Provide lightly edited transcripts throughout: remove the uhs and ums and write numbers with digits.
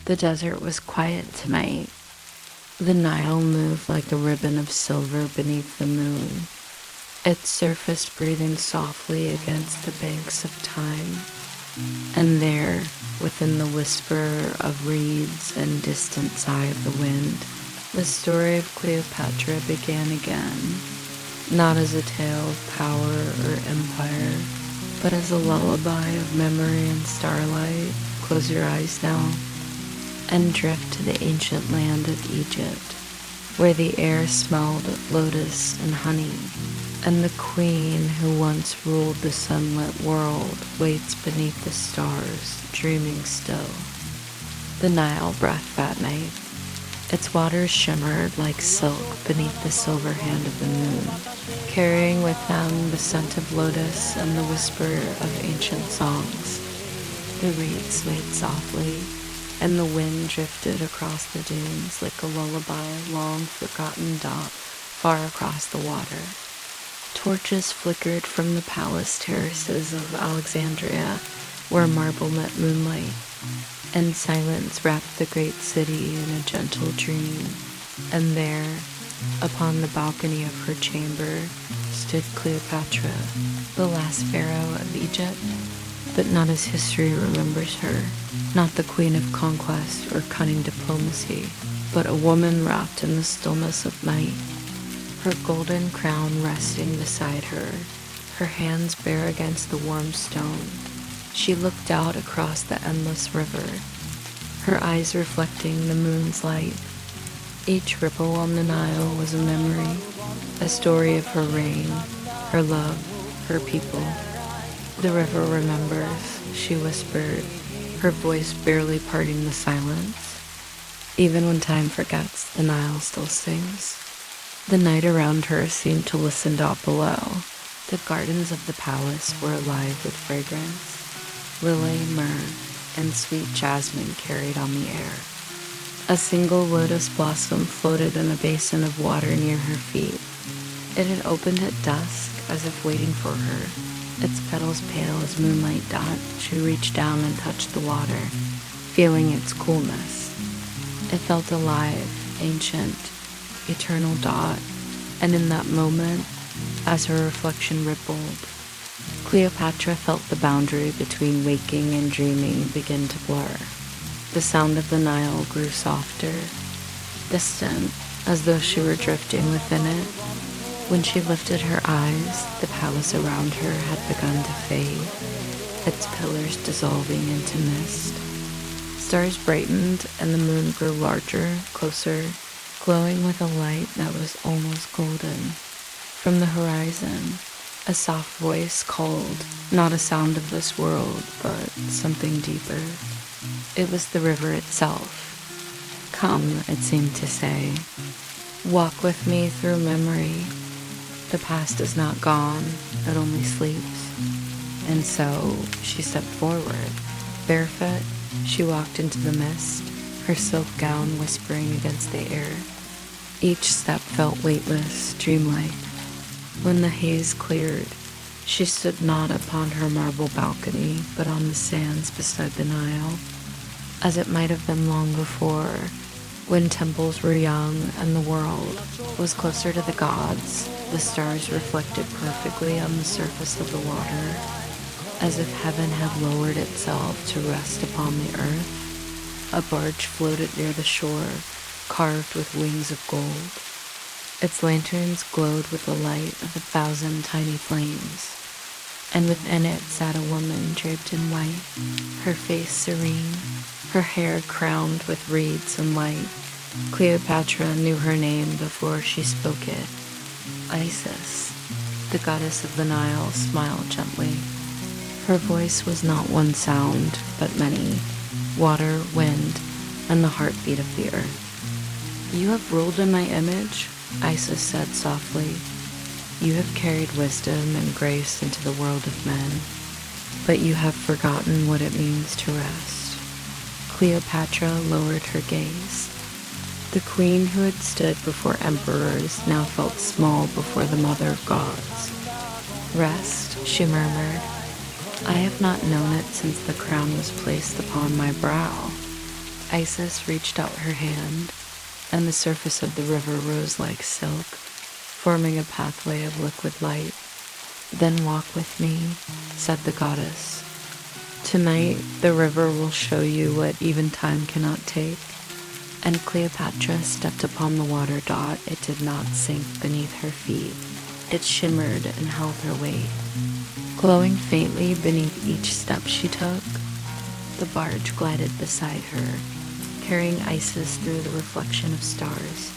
The desert was quiet tonight. The Nile moved like a ribbon of silver beneath the moon, its surface breathing softly against the banks of time. And there, within the whisper of reeds and distant sigh of the wind, the story of Cleopatra began again, not as a tale of power or empire, but as a lullaby of memory and starlight. Close your eyes now and drift to the ancient land of Egypt, where the air smelled of lotus and honey, and the queen who once ruled the sunlit world waits beneath the stars, dreaming still. The Nile breathed that night. Its waters shimmered like silk beneath the silver hand of the moon, carrying with them the scent of lotus and the whisper of ancient songs. The reeds swayed softly, and the wind drifted across the dunes like a lullaby, long forgotten dot far across the water. Torches flickered from the palace terraces of Alexandria, where marble met moonlight, and silence wrapped the great city in a gentle dream. And there, upon the balcony of her chamber, stood Cleopatra, the last pharaoh of Egypt, but not as history remembers her, not the queen of conquest or cunning diplomacy, but a woman wrapped in the stillness of night, her golden crown resting beside her, her hands bare against the warm stone. She looked out across the endless river, her eyes reflecting the moon's light. Each ripple on the Nile was a memory, a story of her reign, her love, her people. "The river remembers," she whispered, her voice barely parting the silence. "Even when time forgets, the Nile still sings." The night around her seemed to listen out below. The gardens of the palace were alive with fragrance. Lily, myrrh, and sweet jasmine carried on the air. A single lotus blossom floated in a basin of water near her feet. It had opened at dusk, as if waiting for her. Its petals pale as moonlight dot, she reached down and touched the water, feeling its coolness. It felt alive, ancient, eternal dot, and in that moment, as her reflection rippled, Cleopatra felt the boundary between waking and dreaming begin to blur. The sound of the Nile grew softer, distant, as though she were drifting within it. When she lifted her eyes, the palace around her had begun to fade, its pillars dissolving into mist. Stars brightened, and the moon grew larger, closer, glowing with a light that was almost golden. From the horizon, a soft voice called, not a sound of this world, but something deeper. It was the river itself. "Come," it seemed to say, "walk with me through memory. The past is not gone, it only sleeps." And so she stepped forward. Barefoot, she walked into the mist, her silk gown whispering against the air. Each step felt weightless, dreamlike. When the haze cleared, she stood not upon her marble balcony, but on the sands beside the Nile, as it might have been long before, when temples were young and the world was closer to the gods. The stars reflected perfectly on the surface of the water, as if heaven had lowered itself to rest upon the earth. A barge floated near the shore, carved with wings of gold. Its lanterns glowed with the light of 1,000 tiny flames, and within it sat a woman draped in white, her face serene, her hair crowned with reeds and light. Cleopatra knew her name before she spoke it. Isis, the goddess of the Nile, smiled gently. Her voice was not one sound, but many: water, wind, and the heartbeat of the earth. "You have ruled in my image," Isis said softly. "You have carried wisdom and grace into the world of men, but you have forgotten what it means to rest." Cleopatra lowered her gaze. The queen who had stood before emperors now felt small before the mother of gods. "Rest," she murmured. "I have not known it since the crown was placed upon my brow." Isis reached out her hand, and the surface of the river rose like silk, forming a pathway of liquid light. "Then walk with me," said the goddess. "Tonight, the river will show you what even time cannot take." And Cleopatra stepped upon the water. It did not sink beneath her feet. It shimmered and held her weight. Glowing faintly beneath each step she took, the barge glided beside her, carrying Isis through the reflection of stars.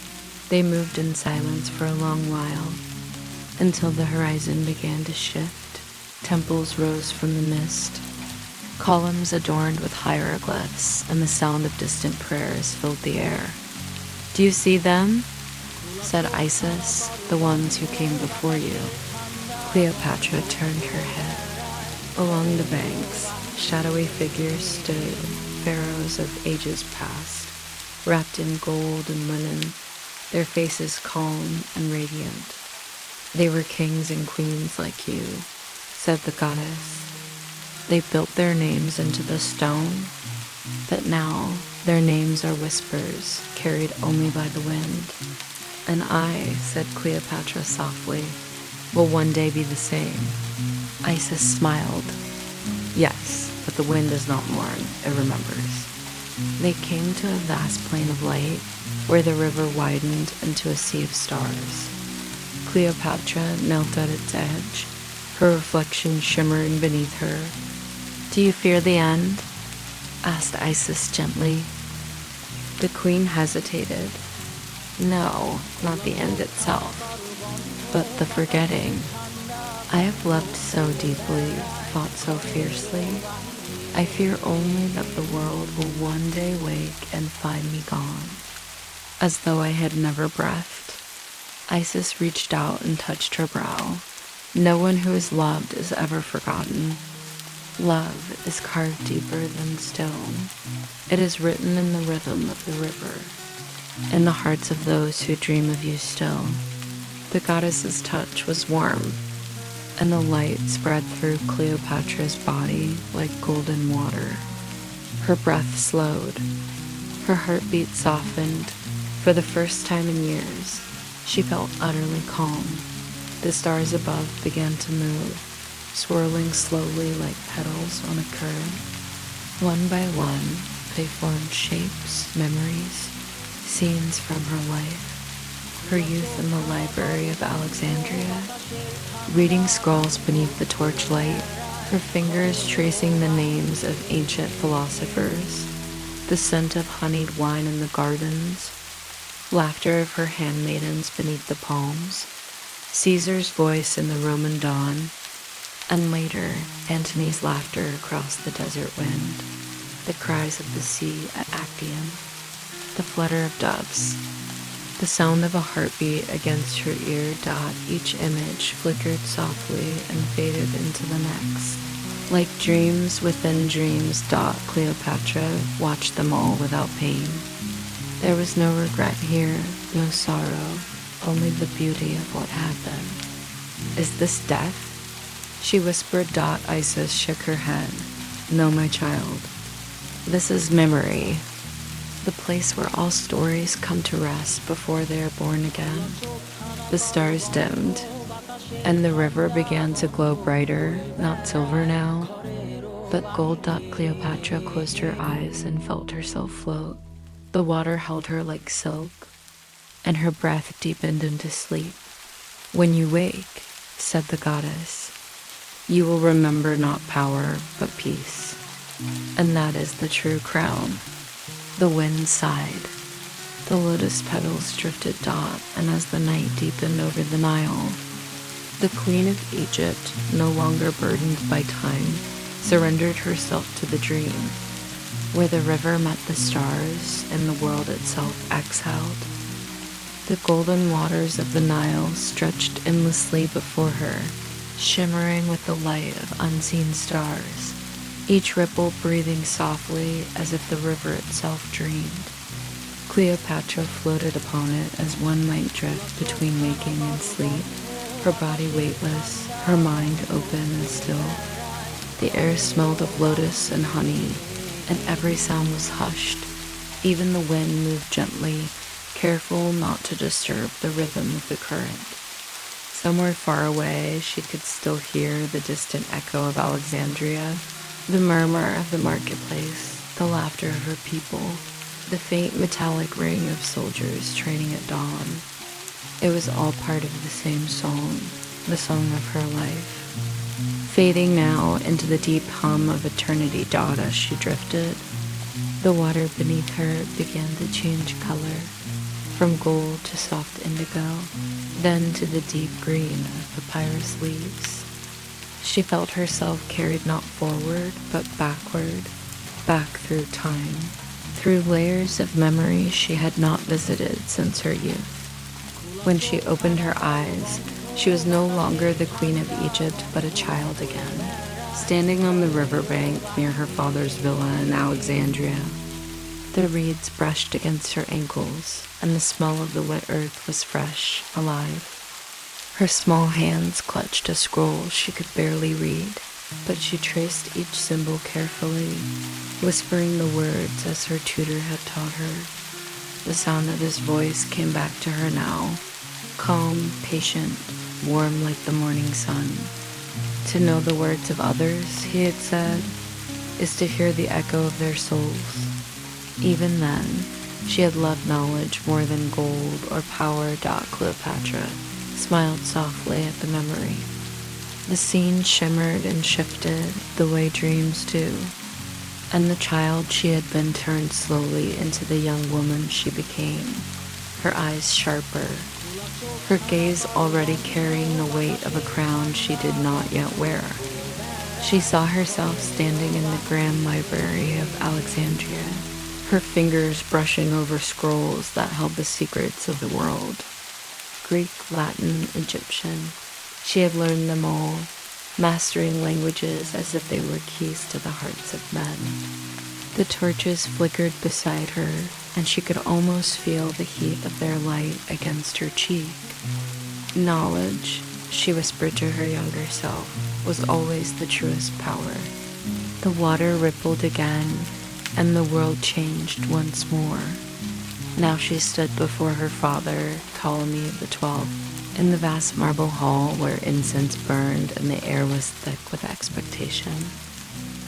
They moved in silence for a long while, until the horizon began to shift. Temples rose from the mist, columns adorned with hieroglyphs, and the sound of distant prayers filled the air. "Do you see them?" said Isis, "the ones who came before you." Cleopatra turned her head. Along the banks, shadowy figures stood, pharaohs of ages past, wrapped in gold and linen, their faces calm and radiant. "They were kings and queens like you," said the goddess. "They built their names into the stone, but now their names are whispers, carried only by the wind." "And I," said Cleopatra softly, "will one day be the same." Isis smiled. "Yes, but the wind does not mourn, it remembers." They came to a vast plain of light, where the river widened into a sea of stars. Cleopatra knelt at its edge, her reflection shimmering beneath her. "Do you fear the end?" asked Isis gently. The queen hesitated. "No, not the end itself, but the forgetting. I have loved so deeply, fought so fiercely. I fear only that the world will one day wake and find me gone, as though I had never breathed." Isis reached out and touched her brow. "No one who is loved is ever forgotten. Love is carved deeper than stone. It is written in the rhythm of the river, in the hearts of those who dream of you still." The goddess's touch was warm, and the light spread through Cleopatra's body like golden water. Her breath slowed. Her heartbeat softened. For the first time in years, she felt utterly calm. The stars above began to move, swirling slowly like petals on a current. One by one, they formed shapes, memories, scenes from her life. Her youth in the library of Alexandria, reading scrolls beneath the torchlight, her fingers tracing the names of ancient philosophers, the scent of honeyed wine in the gardens, laughter of her handmaidens beneath the palms, Caesar's voice in the Roman dawn, and later, Antony's laughter across the desert wind, the cries of the sea at Actium, the flutter of doves, the sound of a heartbeat against her ear. Each image flickered softly and faded into the next. Like dreams within dreams. Cleopatra watched them all without pain. There was no regret here, no sorrow, only the beauty of what had been. "Is this death?" she whispered. Isis shook her head. "No, my child. This is memory. The place where all stories come to rest before they are born again." The stars dimmed, and the river began to glow brighter, not silver now, but gold. Cleopatra closed her eyes and felt herself float. The water held her like silk, and her breath deepened into sleep. "When you wake," said the goddess, "you will remember not power, but peace. And that is the true crown." The wind sighed. The lotus petals drifted. And as the night deepened over the Nile, the queen of Egypt, no longer burdened by time, surrendered herself to the dream, where the river met the stars and the world itself exhaled. The golden waters of the Nile stretched endlessly before her, shimmering with the light of unseen stars, each ripple breathing softly as if the river itself dreamed. Cleopatra floated upon it as one might drift between waking and sleep, her body weightless, her mind open and still. The air smelled of lotus and honey, and every sound was hushed, Even the wind moved gently, careful not to disturb the rhythm of the current. Somewhere far away, she could still hear the distant echo of Alexandria, the murmur of the marketplace, the laughter of her people, the faint metallic ring of soldiers training at dawn. It was all part of the same song, the song of her life. Fading now into the deep hum of eternity dawed as she drifted. The water beneath her began to change color, from gold to soft indigo, then to the deep green of papyrus leaves. She felt herself carried not forward, but backward, back through time, through layers of memory she had not visited since her youth. When she opened her eyes, she was no longer the queen of Egypt, but a child again, standing on the riverbank near her father's villa in Alexandria. The reeds brushed against her ankles, and the smell of the wet earth was fresh, alive. Her small hands clutched a scroll she could barely read, but she traced each symbol carefully, whispering the words as her tutor had taught her. The sound of his voice came back to her now, calm, patient, warm like the morning sun. To know the words of others, he had said, is to hear the echo of their souls. Even then, she had loved knowledge more than gold or power. Cleopatra smiled softly at the memory. The scene shimmered and shifted the way dreams do, and the child she had been turned slowly into the young woman she became, her eyes sharper, her gaze already carrying the weight of a crown she did not yet wear. She saw herself standing in the grand library of Alexandria, her fingers brushing over scrolls that held the secrets of the world. Greek, Latin, Egyptian. She had learned them all, mastering languages as if they were keys to the hearts of men. The torches flickered beside her, and she could almost feel the heat of their light against her cheek. Knowledge, she whispered to her younger self, was always the truest power. The water rippled again, and the world changed once more. Now she stood before her father, Ptolemy XII, in the vast marble hall where incense burned and the air was thick with expectation.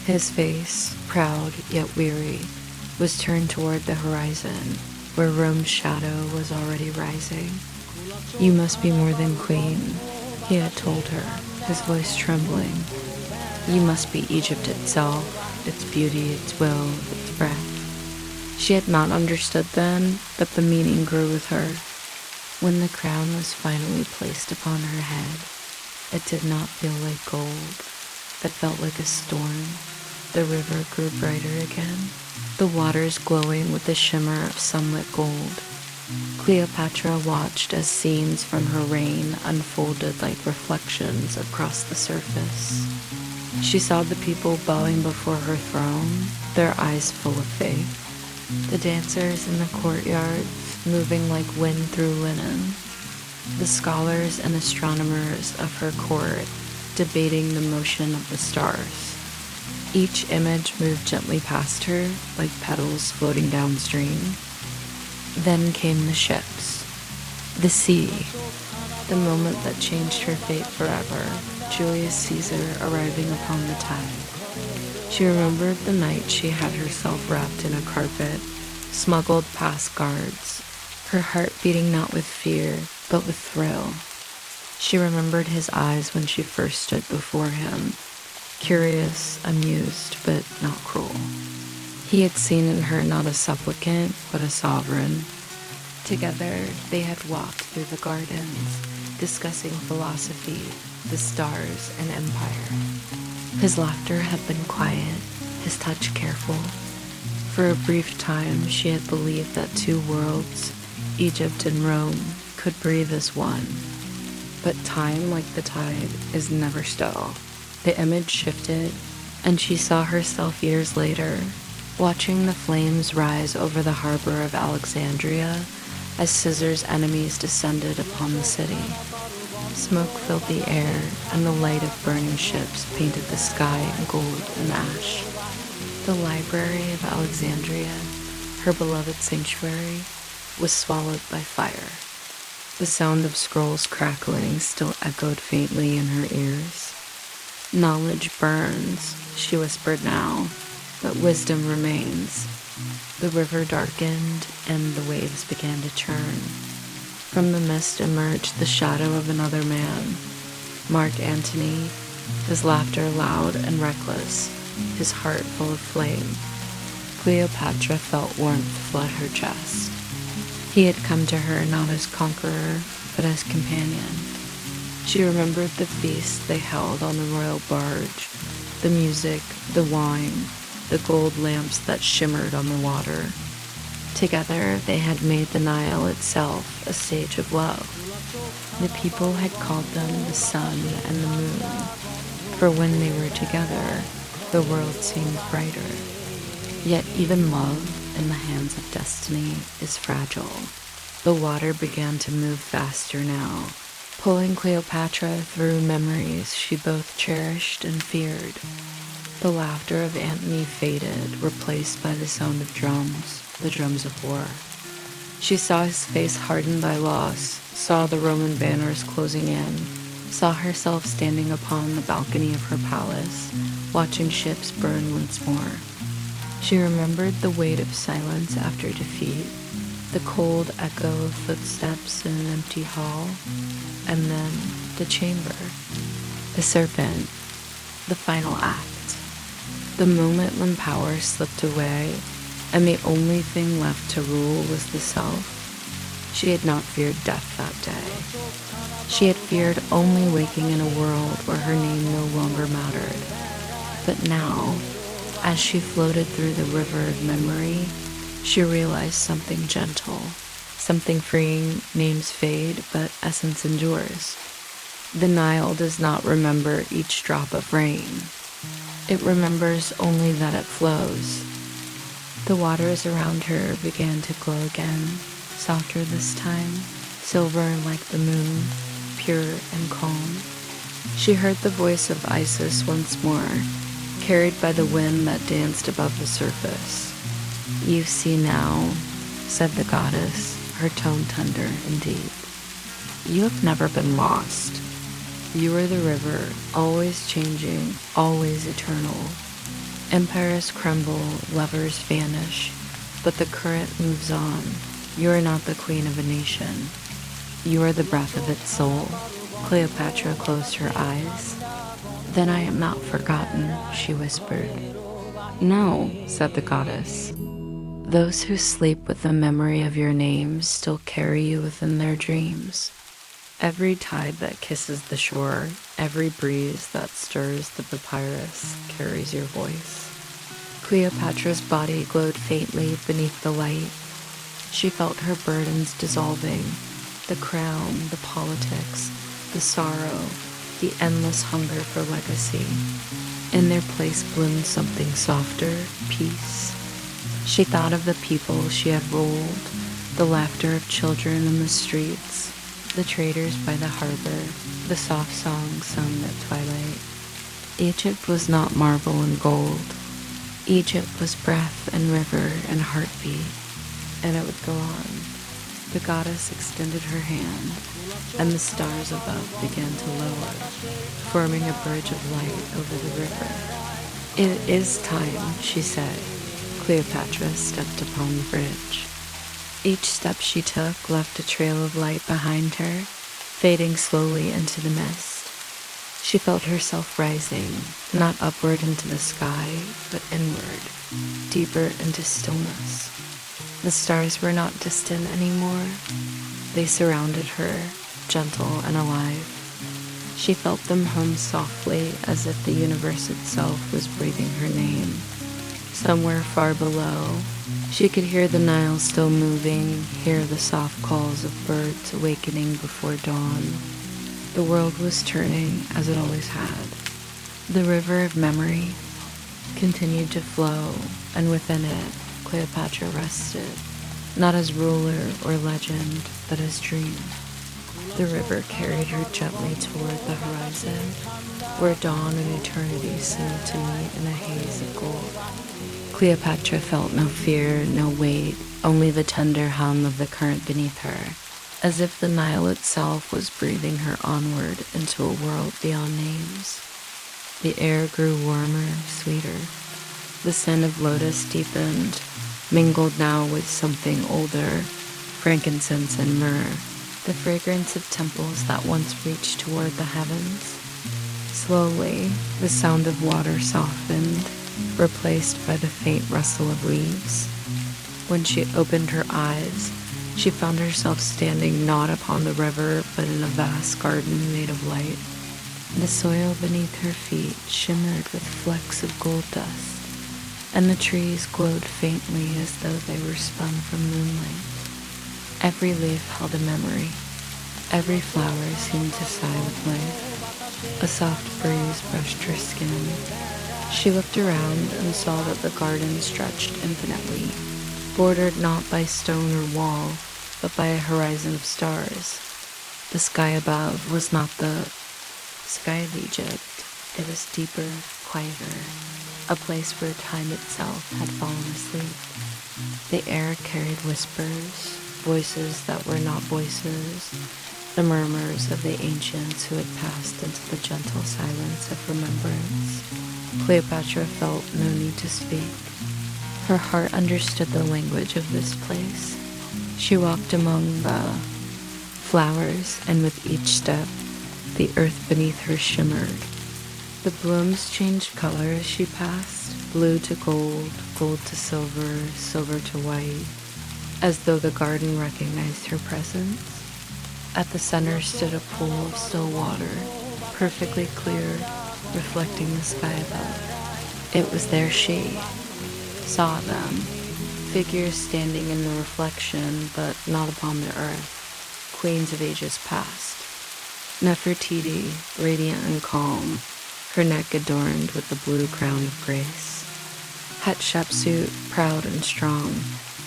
His face, proud yet weary, was turned toward the horizon, where Rome's shadow was already rising. You must be more than queen, he had told her, his voice trembling. You must be Egypt itself, its beauty, its will, its breath. She had not understood then, but the meaning grew with her. When the crown was finally placed upon her head, it did not feel like gold. It felt like a storm. The river grew brighter again, the waters glowing with the shimmer of sunlit gold. Cleopatra watched as scenes from her reign unfolded like reflections across the surface. She saw the people bowing before her throne, their eyes full of faith. The dancers in the courtyards moving like wind through linen. The scholars and astronomers of her court debating the motion of the stars. Each image moved gently past her like petals floating downstream. Then came the ships, the sea, the moment that changed her fate forever, Julius Caesar arriving upon the tide. She remembered the night she had herself wrapped in a carpet, smuggled past guards, her heart beating not with fear, but with thrill. She remembered his eyes when she first stood before him, curious, amused, but not cruel. He had seen in her not a supplicant, but a sovereign. Together, they had walked through the gardens, discussing philosophy, the stars, and empire. His laughter had been quiet, his touch careful. For a brief time, she had believed that two worlds, Egypt and Rome, could breathe as one. But time, like the tide, is never still. The image shifted, and she saw herself years later, watching the flames rise over the harbor of Alexandria as Caesar's enemies descended upon the city. Smoke filled the air, and the light of burning ships painted the sky in gold and ash. The library of Alexandria her beloved sanctuary, was swallowed by fire. The sound of scrolls crackling still echoed faintly in her ears. Knowledge burns, she whispered now, but wisdom remains. The river darkened, and the waves began to churn. From the mist emerged the shadow of another man, Mark Antony, his laughter loud and reckless, his heart full of flame. Cleopatra felt warmth flood her chest. He had come to her not as conqueror, but as companion. She remembered the feast they held on the royal barge, the music, the wine, the gold lamps that shimmered on the water. Together, they had made the Nile itself a stage of love. The people had called them the sun and the moon, for when they were together, the world seemed brighter. Yet even love, in the hands of destiny, is fragile. The water began to move faster now, pulling Cleopatra through memories she both cherished and feared. The laughter of Antony faded, replaced by the sound of drums, the drums of war. She saw his face hardened by loss, saw the Roman banners closing in, saw herself standing upon the balcony of her palace, watching ships burn once more. She remembered the weight of silence after defeat, the cold echo of footsteps in an empty hall, and then the chamber, the serpent, the final act. The moment when power slipped away, and the only thing left to rule was the self. She had not feared death that day. She had feared only waking in a world where her name no longer mattered. But now, as she floated through the river of memory, she realized something gentle, something freeing. Names fade, but essence endures. The Nile does not remember each drop of rain. It remembers only that it flows. The waters around her began to glow again, softer this time, silver like the moon, pure and calm. She heard the voice of Isis once more, carried by the wind that danced above the surface. "You see now," said the goddess, her tone tender indeed. "You have never been lost. You are the river, always changing, always eternal. Empires crumble, lovers vanish, but the current moves on. You are not the queen of a nation. You are the breath of its soul." Cleopatra closed her eyes. "Then I am not forgotten," she whispered. "No," said the goddess. "Those who sleep with the memory of your name still carry you within their dreams. Every tide that kisses the shore, every breeze that stirs the papyrus carries your voice." Cleopatra's body glowed faintly beneath the light. She felt her burdens dissolving, the crown, the politics, the sorrow, the endless hunger for legacy. In their place bloomed something softer, peace. She thought of the people she had ruled, the laughter of children in the streets, the traders by the harbor, the soft songs sung at twilight. Egypt was not marble and gold. Egypt was breath and river and heartbeat. And it would go on. The goddess extended her hand, and the stars above began to lower, forming a bridge of light over the river. "It is time," she said. Cleopatra stepped upon the bridge. Each step she took left a trail of light behind her, fading slowly into the mist. She felt herself rising, not upward into the sky, but inward, deeper into stillness. The stars were not distant anymore. They surrounded her, gentle and alive. She felt them hum softly, as if the universe itself was breathing her name. Somewhere far below, she could hear the Nile still moving, hear the soft calls of birds awakening before dawn. The world was turning as it always had. The river of memory continued to flow, and within it, Cleopatra rested, not as ruler or legend, but as dream. The river carried her gently toward the horizon, where dawn and eternity seemed to meet in a haze of gold. Cleopatra felt no fear, no weight, only the tender hum of the current beneath her, as if the Nile itself was breathing her onward into a world beyond names. The air grew warmer, sweeter. The scent of lotus deepened, mingled now with something older, frankincense and myrrh, the fragrance of temples that once reached toward the heavens. Slowly, the sound of water softened, replaced by the faint rustle of leaves. When she opened her eyes, she found herself standing not upon the river, but in a vast garden made of light. The soil beneath her feet shimmered with flecks of gold dust, and the trees glowed faintly as though they were spun from moonlight. Every leaf held a memory. Every flower seemed to sigh with life. A soft breeze brushed her skin. She looked around and saw that the garden stretched infinitely, bordered not by stone or wall, but by a horizon of stars. The sky above was not the sky of Egypt. It was deeper, quieter, a place where time itself had fallen asleep. The air carried whispers, voices that were not voices, the murmurs of the ancients who had passed into the gentle silence of remembrance. Cleopatra felt no need to speak. Her heart understood the language of this place. She walked among the flowers, and with each step, the earth beneath her shimmered. The blooms changed color as she passed, blue to gold, gold to silver, silver to white, as though the garden recognized her presence. At the center stood a pool of still water, perfectly clear, reflecting the sky above. It was there she saw them, figures standing in the reflection, but not upon the earth, queens of ages past. Nefertiti, radiant and calm, her neck adorned with the blue crown of grace. Hatshepsut, proud and strong,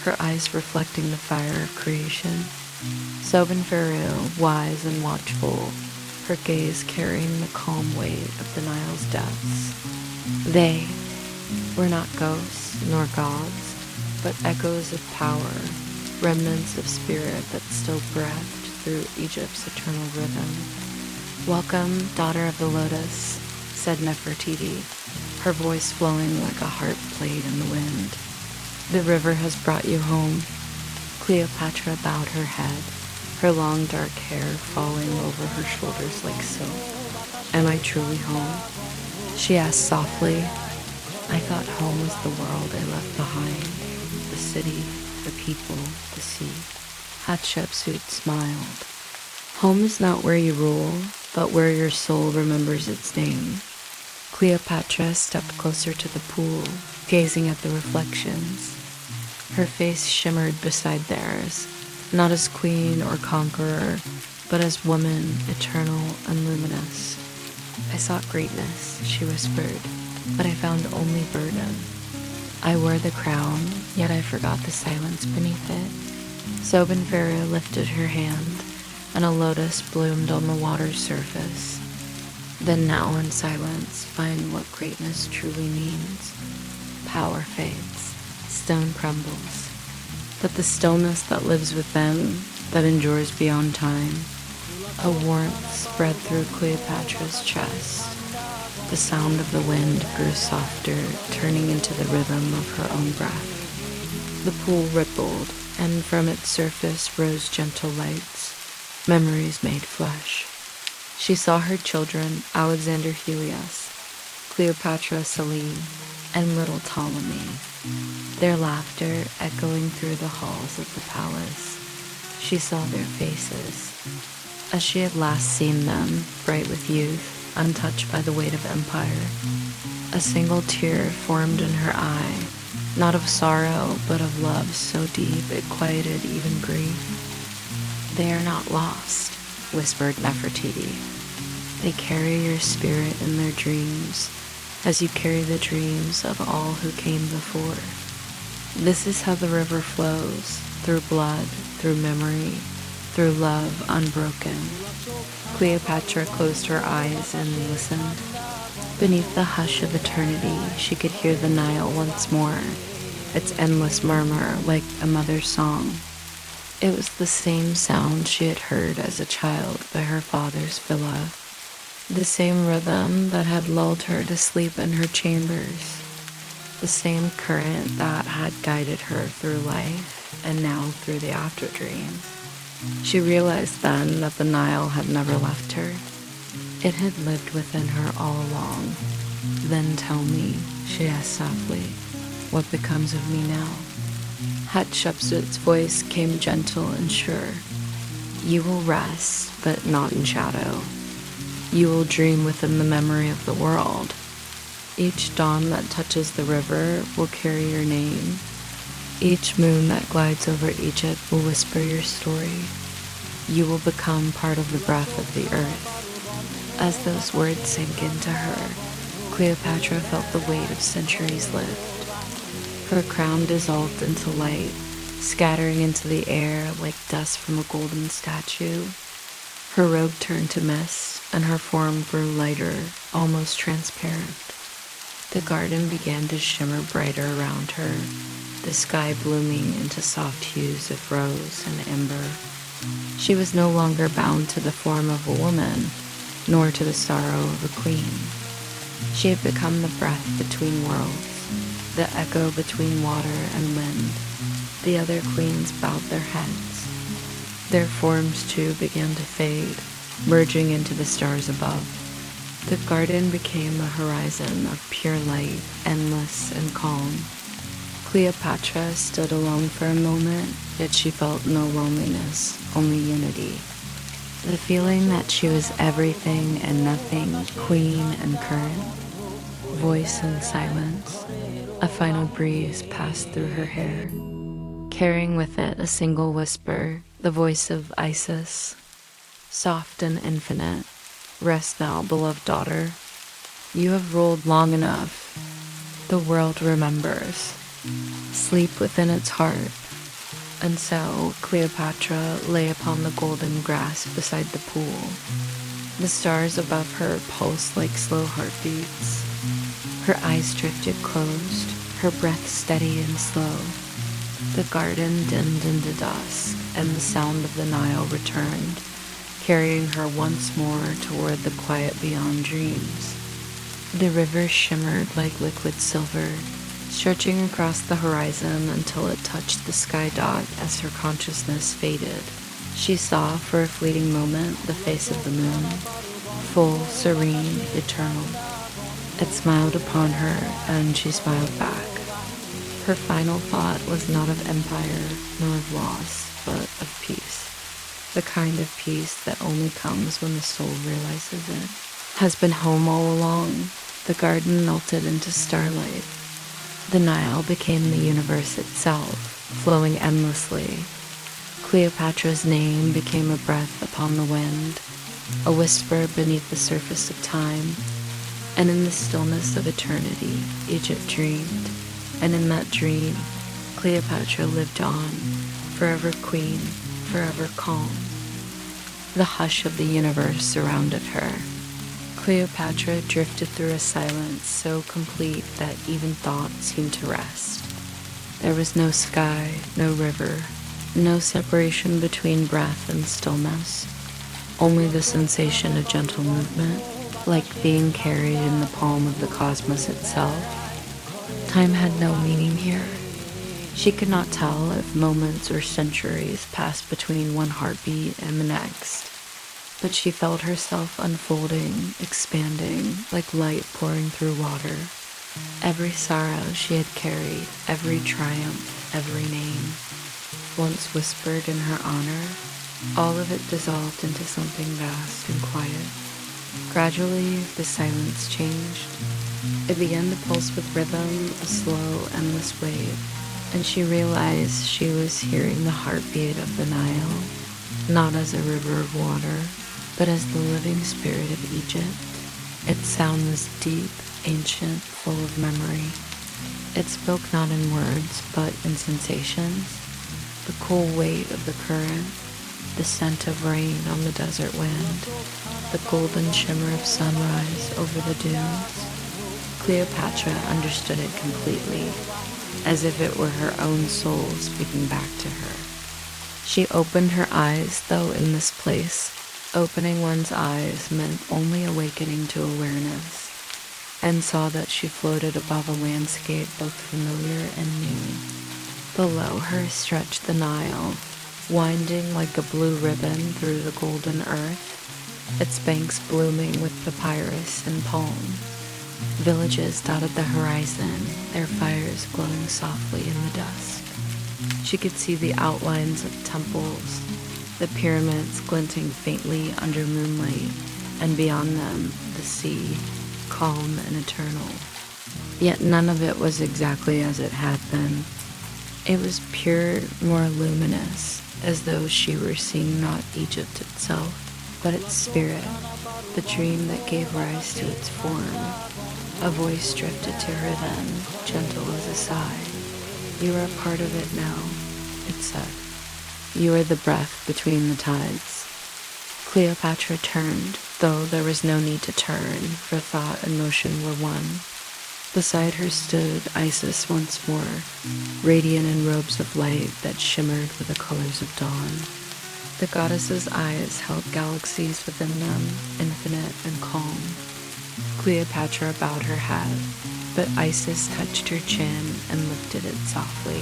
her eyes reflecting the fire of creation. Sobonferil, wise and watchful, her gaze carrying the calm weight of the Nile's depths. They were not ghosts nor gods, but echoes of power, remnants of spirit that still breathed through Egypt's eternal rhythm. "Welcome, daughter of the lotus," said Nefertiti, her voice flowing like a harp played in the wind. "The river has brought you home." Cleopatra bowed her head, her long dark hair falling over her shoulders like silk. "Am I truly home?" she asked softly. "I thought home was the world I left behind, the city, the people, the sea." Hatshepsut smiled. "Home is not where you rule, but where your soul remembers its name." Cleopatra stepped closer to the pool, gazing at the reflections. Her face shimmered beside theirs, not as queen or conqueror, but as woman, eternal and luminous. "I sought greatness," she whispered, "but I found only burden. I wore the crown, yet I forgot the silence beneath it." Sobonferia lifted her hand, and a lotus bloomed on the water's surface. Then now in silence, find what greatness truly means. Power fades, stone crumbles, but the stillness that lives within, that endures beyond time. A warmth spread through Cleopatra's chest. The sound of the wind grew softer, turning into the rhythm of her own breath. The pool rippled, and from its surface rose gentle lights, memories made flesh. She saw her children, Alexander Helios, Cleopatra Selene, and little Ptolemy, their laughter echoing through the halls of the palace. She saw their faces, as she had last seen them, bright with youth, untouched by the weight of empire. A single tear formed in her eye, not of sorrow, but of love so deep it quieted even grief. "They are not lost," whispered Nefertiti. "They carry your spirit in their dreams, as you carry the dreams of all who came before." This is how the river flows, through blood, through memory, through love unbroken. Cleopatra closed her eyes and listened. Beneath the hush of eternity, she could hear the Nile once more, its endless murmur like a mother's song. It was the same sound she had heard as a child by her father's villa, the same rhythm that had lulled her to sleep in her chambers, the same current that had guided her through life and now through the after dreams. She realized then that the Nile had never left her. It had lived within her all along. "Then tell me," she asked softly, "what becomes of me now?" Hatshepsut's voice came gentle and sure. "You will rest, but not in shadow. You will dream within the memory of the world. Each dawn that touches the river will carry your name. Each moon that glides over Egypt will whisper your story. You will become part of the breath of the earth." As those words sank into her, Cleopatra felt the weight of centuries lift. Her crown dissolved into light, scattering into the air like dust from a golden statue. Her robe turned to mist, and her form grew lighter, almost transparent. The garden began to shimmer brighter around her, the sky blooming into soft hues of rose and amber. She was no longer bound to the form of a woman, nor to the sorrow of a queen. She had become the breath between worlds, the echo between water and wind. The other queens bowed their heads. Their forms too began to fade, merging into the stars above. The garden became a horizon of pure light, endless and calm. Cleopatra stood alone for a moment, yet she felt no loneliness, only unity. The feeling that she was everything and nothing, queen and current, voice and silence. A final breeze passed through her hair, carrying with it a single whisper, the voice of Isis. Soft and infinite, "Rest thou, beloved daughter. You have ruled long enough. The world remembers. Sleep within its heart." And so Cleopatra lay upon the golden grass beside the pool. The stars above her pulsed like slow heartbeats. Her eyes drifted closed, her breath steady and slow. The garden dimmed into dusk, and the sound of the Nile returned, carrying her once more toward the quiet beyond dreams. The river shimmered like liquid silver, stretching across the horizon until it touched the sky dot as her consciousness faded. She saw for a fleeting moment the face of the moon, full, serene, eternal. It smiled upon her, and she smiled back. Her final thought was not of empire, nor of loss, but of peace. The kind of peace that only comes when the soul realizes it has been home all along. The garden melted into starlight. The Nile became the universe itself, flowing endlessly. Cleopatra's name became a breath upon the wind, a whisper beneath the surface of time. And in the stillness of eternity, Egypt dreamed. And in that dream, Cleopatra lived on, forever queen, forever calm. The hush of the universe surrounded her. Cleopatra drifted through a silence so complete that even thought seemed to rest. There was no sky, no river, no separation between breath and stillness, only the sensation of gentle movement, like being carried in the palm of the cosmos itself. Time had no meaning here. She could not tell if moments or centuries passed between one heartbeat and the next, but she felt herself unfolding, expanding, like light pouring through water. Every sorrow she had carried, every triumph, every name, once whispered in her honor, all of it dissolved into something vast and quiet. Gradually, the silence changed. It began to pulse with rhythm, a slow, endless wave, and she realized she was hearing the heartbeat of the Nile, not as a river of water, but as the living spirit of Egypt. Its sound was deep, ancient, full of memory. It spoke not in words, but in sensations. The cool weight of the current, the scent of rain on the desert wind, the golden shimmer of sunrise over the dunes. Cleopatra understood it completely, as if it were her own soul speaking back to her. She opened her eyes, though in this place, opening one's eyes meant only awakening to awareness, and saw that she floated above a landscape both familiar and new. Below her stretched the Nile, winding like a blue ribbon through the golden earth, its banks blooming with papyrus and palm. Villages dotted the horizon, their fires glowing softly in the dusk. She could see the outlines of temples, the pyramids glinting faintly under moonlight, and beyond them, the sea, calm and eternal. Yet none of it was exactly as it had been. It was pure, more luminous, as though she were seeing not Egypt itself, but its spirit, the dream that gave rise to its form. A voice drifted to her then, gentle as a sigh. "You are a part of it now," it said. "You are the breath between the tides." Cleopatra turned, though there was no need to turn, for thought and motion were one. Beside her stood Isis once more, radiant in robes of light that shimmered with the colors of dawn. The goddess's eyes held galaxies within them, infinite and calm. Cleopatra bowed her head, but Isis touched her chin and lifted it softly.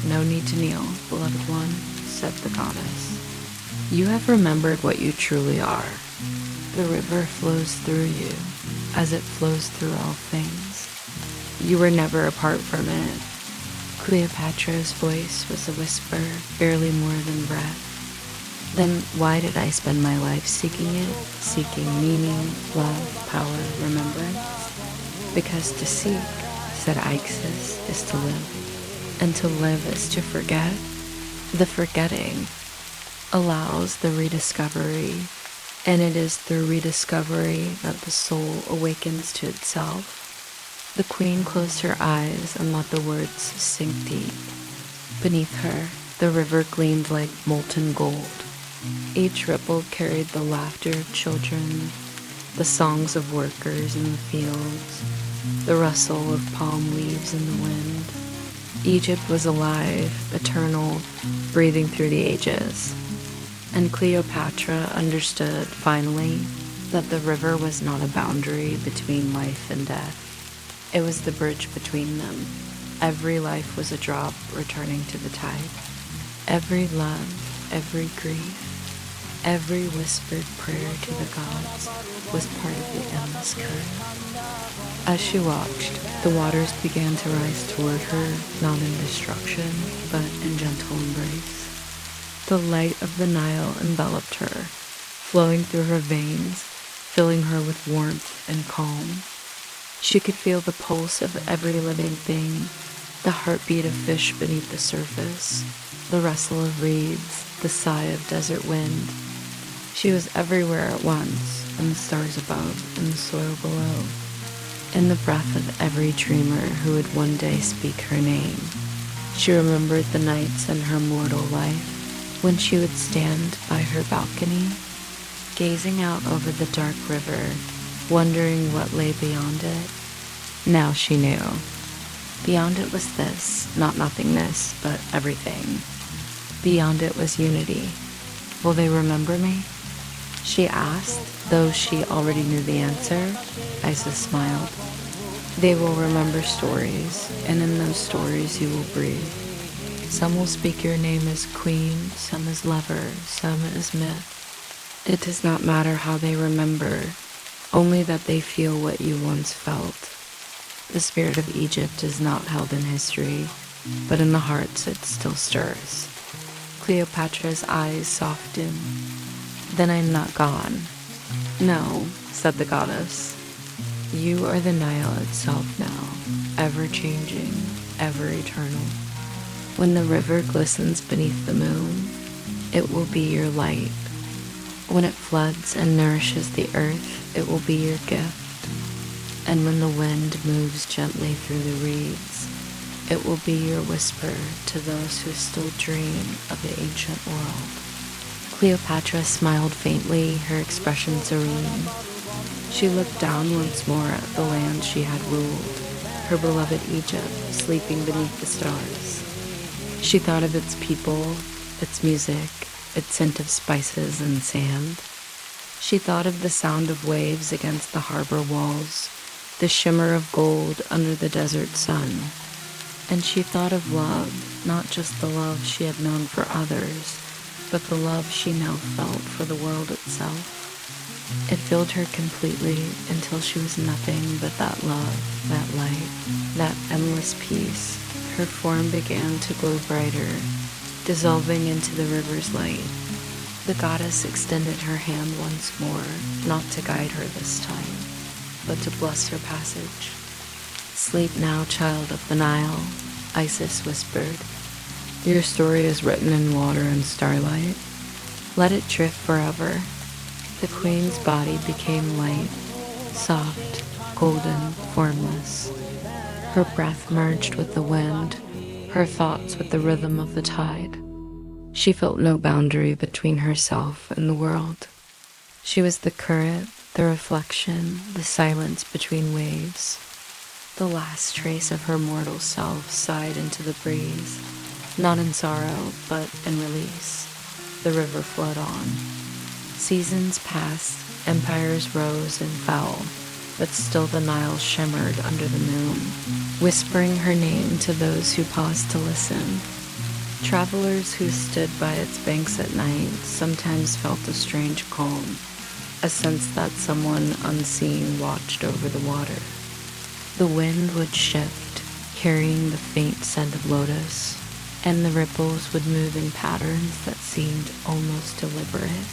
"No need to kneel, beloved one," said the goddess. "You have remembered what you truly are. The river flows through you, as it flows through all things. You were never apart from it." Cleopatra's voice was a whisper, barely more than breath. "Then why did I spend my life seeking it? Seeking meaning, love, power, remembrance? Because to seek," said Isis, "is to live. And to live is to forget. The forgetting allows the rediscovery, and it is through rediscovery that the soul awakens to itself." The queen closed her eyes and let the words sink deep. Beneath her, the river gleamed like molten gold. Each ripple carried the laughter of children, the songs of workers in the fields, the rustle of palm leaves in the wind. Egypt was alive, eternal, breathing through the ages. And Cleopatra understood, finally, that the river was not a boundary between life and death. It was the bridge between them. Every life was a drop returning to the tide. Every love, every grief, every whispered prayer to the gods was part of the endless current. As she watched, the waters began to rise toward her, not in destruction, but in gentle embrace. The light of the Nile enveloped her, flowing through her veins, filling her with warmth and calm. She could feel the pulse of every living thing, the heartbeat of fish beneath the surface, the rustle of reeds, the sigh of desert wind. She was everywhere at once, in the stars above, in the soil below, in the breath of every dreamer who would one day speak her name. She remembered the nights in her mortal life, when she would stand by her balcony, gazing out over the dark river, wondering what lay beyond it. Now she knew. Beyond it was this, not nothingness, but everything. Beyond it was unity. "Will they remember me?" she asked, though she already knew the answer. Isis smiled. "They will remember stories, and in those stories you will breathe. Some will speak your name as queen, some as lover, some as myth. It does not matter how they remember, only that they feel what you once felt. The spirit of Egypt is not held in history, but in the hearts it still stirs." Cleopatra's eyes softened. "Then I am not gone." "No," said the goddess. "You are the Nile itself now, ever changing, ever eternal. When the river glistens beneath the moon, it will be your light. When it floods and nourishes the earth, it will be your gift. And when the wind moves gently through the reeds, it will be your whisper to those who still dream of the ancient world." Cleopatra smiled faintly, her expression serene. She looked down once more at the land she had ruled, her beloved Egypt, sleeping beneath the stars. She thought of its people, its music, its scent of spices and sand. She thought of the sound of waves against the harbor walls, the shimmer of gold under the desert sun. And she thought of love, not just the love she had known for others, but the love she now felt for the world itself. It filled her completely until she was nothing but that love, that light, that endless peace. Her form began to glow brighter, dissolving into the river's light. The goddess extended her hand once more, not to guide her this time, but to bless her passage. "Sleep now, child of the Nile," Isis whispered. "Your story is written in water and starlight. Let it drift forever." The queen's body became light, soft, golden, formless. Her breath merged with the wind, her thoughts with the rhythm of the tide. She felt no boundary between herself and the world. She was the current, the reflection, the silence between waves. The last trace of her mortal self sighed into the breeze, not in sorrow, but in release. The river flowed on. Seasons passed, empires rose and fell, but still the Nile shimmered under the moon, whispering her name to those who paused to listen. Travelers who stood by its banks at night sometimes felt a strange calm, a sense that someone unseen watched over the water. The wind would shift, carrying the faint scent of lotus, and the ripples would move in patterns that seemed almost deliberate,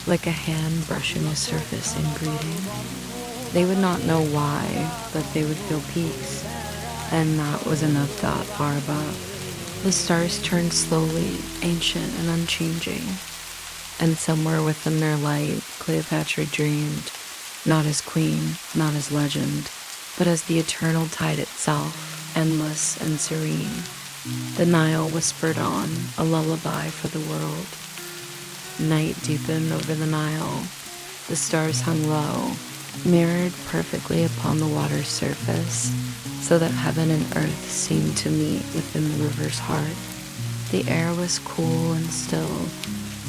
like a hand brushing a surface in greeting. They would not know why, but they would feel peace, and that was enough that far above. The stars turned slowly, ancient and unchanging, and somewhere within their light, Cleopatra dreamed, not as queen, not as legend, but as the eternal tide itself, endless and serene. The Nile whispered on, a lullaby for the world. Night deepened over the Nile. The stars hung low, mirrored perfectly upon the water's surface, so that heaven and earth seemed to meet within the river's heart. The air was cool and still,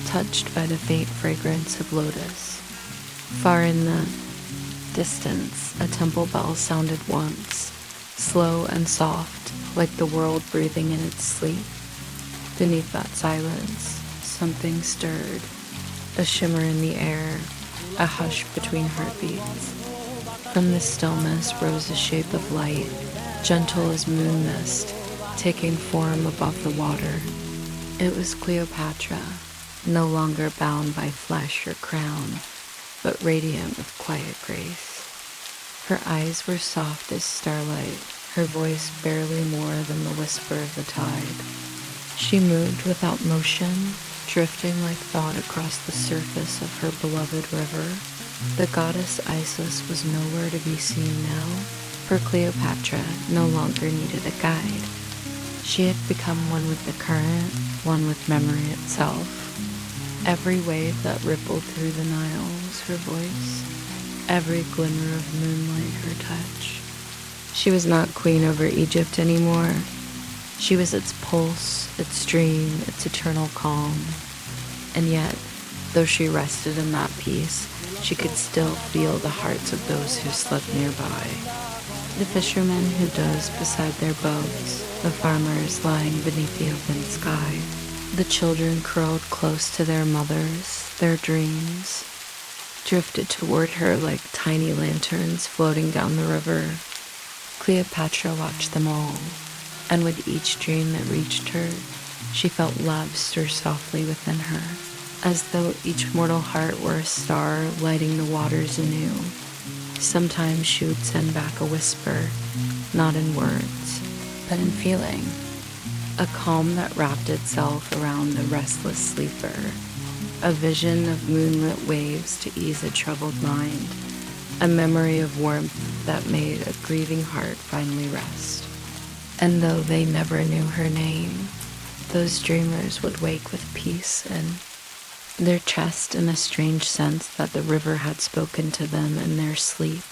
touched by the faint fragrance of lotus. Far in the distance, a temple bell sounded once, slow and soft, like the world breathing in its sleep. Beneath that silence, something stirred, a shimmer in the air, a hush between heartbeats. From the stillness rose a shape of light, gentle as moon mist, taking form above the water. It was Cleopatra, no longer bound by flesh or crown, but radiant with quiet grace. Her eyes were soft as starlight, her voice barely more than the whisper of the tide. She moved without motion, drifting like thought across the surface of her beloved river. The goddess Isis was nowhere to be seen now, for Cleopatra no longer needed a guide. She had become one with the current, one with memory itself. Every wave that rippled through the Nile was her voice, every glimmer of moonlight her touch. She was not queen over Egypt anymore. She was its pulse, its dream, its eternal calm. And yet, though she rested in that peace, she could still feel the hearts of those who slept nearby. The fishermen who dozed beside their boats, the farmers lying beneath the open sky, the children curled close to their mothers, their dreams drifted toward her like tiny lanterns floating down the river. Cleopatra watched them all, and with each dream that reached her, she felt love stir softly within her, as though each mortal heart were a star lighting the waters anew. Sometimes she would send back a whisper, not in words, but in feeling, a calm that wrapped itself around the restless sleeper, a vision of moonlit waves to ease a troubled mind, a memory of warmth that made a grieving heart finally rest. And though they never knew her name, those dreamers would wake with peace and their chest in a strange sense that the river had spoken to them in their sleep.